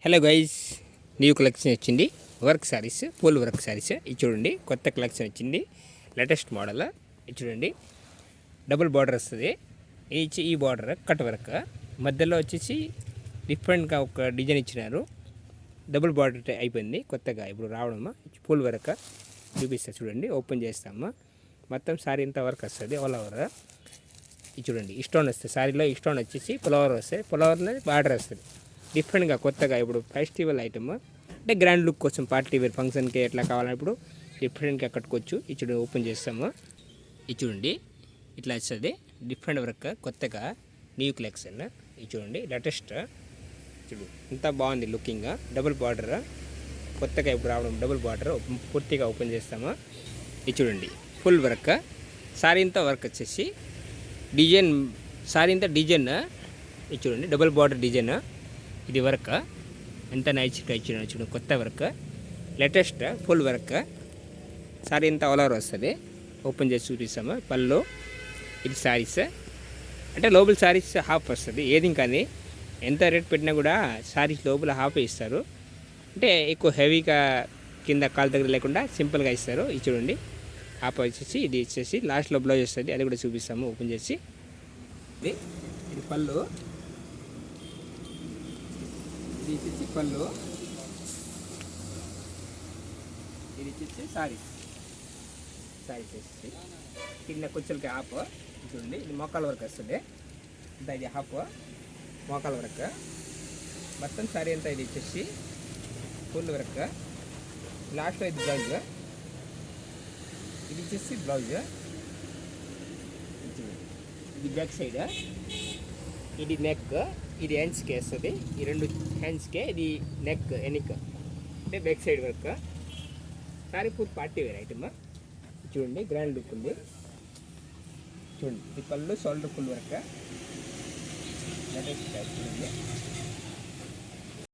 Hello guys, new collection వచ్చింది. Work saris, full work saris. ఇది చూడండి, కొత్త కలెక్షన్ వచ్చింది. Latest model. ఇది చూడండి, డబుల్ బార్డర్ వస్తుంది. ఈ బార్డర్ కట్ వర్క్, మధ్యలో వచ్చేసి డిఫరెంట్గా ఒక డిజైన్ ఇచ్చినారు. డబుల్ బార్డర్ అయిపోయింది కొత్తగా ఇప్పుడు రావడమా. ఫుల్ వర్క్ చూపిస్తా చూడండి, ఓపెన్ చేస్తామా. మొత్తం శారీ ఇంత వర్క్ వస్తుంది, ఆల్ ఓవర్. ఇది చూడండి, స్టోన్ వస్తుంది శారీలో. ఈ స్టోన్ వచ్చేసి పులవర్ వస్తుంది, పులవర్లో బార్డర్ వస్తుంది. డిఫరెంట్గా కొత్తగా ఇప్పుడు ఫెస్టివల్ ఐటమ్ అంటే గ్రాండ్ లుక్ కోసం పార్టీ వేర్ ఫంక్షన్కి ఎట్లా కావాలన్నప్పుడు డిఫరెంట్గా కట్టుకోవచ్చు. ఇది ఓపెన్ చేస్తాము. ఇది చూడండి, ఇట్లా వస్తుంది డిఫరెంట్ వర్క్, కొత్తగా న్యూ కలెక్షన్. ఇది చూడండి, లేటెస్ట్. చూడు ఇంత బాగుంది లుకింగ్. డబుల్ బార్డర్ కొత్తగా ఇప్పుడు రావడం, డబుల్ బార్డర్ పూర్తిగా ఓపెన్ చేస్తాము. ఇది చూడండి, ఫుల్ వర్క్. సారీ ఇంత వర్క్ వచ్చేసి డిజైన్, సారీ ఇంత డిజైన్. ఇది చూడండి, డబుల్ బార్డర్ డిజైన్. ఇది వర్క్ ఎంత నైస్గా ఇచ్చిన చూడండి, కొత్త work, latest full work. Sorry ఇంత ఆల్ ఓవర్ వస్తుంది. ఓపెన్ చేసి చూపిస్తాము. పళ్ళు ఇది శారీస్ అంటే లోపల శారీస్ హాఫ్ వస్తుంది. ఏది కానీ ఎంత రేట్ పెట్టినా కూడా శారీస్ లోపల హాఫ్ ఇస్తారు. అంటే ఎక్కువ హెవీగా కింద కాలు దగ్గర లేకుండా సింపుల్గా ఇస్తారు. ఇది చూడండి, హాఫ్ వచ్చేసి ఇది ఇచ్చేసి లాస్ట్లో బ్లౌజ్ వస్తుంది. అది కూడా చూపిస్తాము ఓపెన్ చేసి. ఇది పళ్ళు, ఇది వచ్చేసి పళ్ళు, ఇది వచ్చేసి శారీస్ వచ్చేసి కింద కుచ్చులకి హాఫ్. చూడండి, ఇది మోకాల వరకు వస్తుంది. అంతా ఇది హాఫ్ మోకాల వరకు. మొత్తం శారీ అంతా ఇది వచ్చేసి ఫుల్ వర్క్. లాస్ట్లో ఇది బ్లౌజ్, ఇది వచ్చేసి బ్లౌజ్. ఇది బ్యాక్ సైడ్, ఇది నెక్, ఇది హ్యాండ్స్కి వస్తుంది. ఈ రెండు హ్యాండ్స్కే ఇది నెక్ అంటే back side work. Sari pure party wear item. చూడండి, గ్రాండ్ లుక్ ఉంది. చూడండి, ఇది పళ్ళు, షోల్డర్ ఫుల్ వర్క్. చూడండి,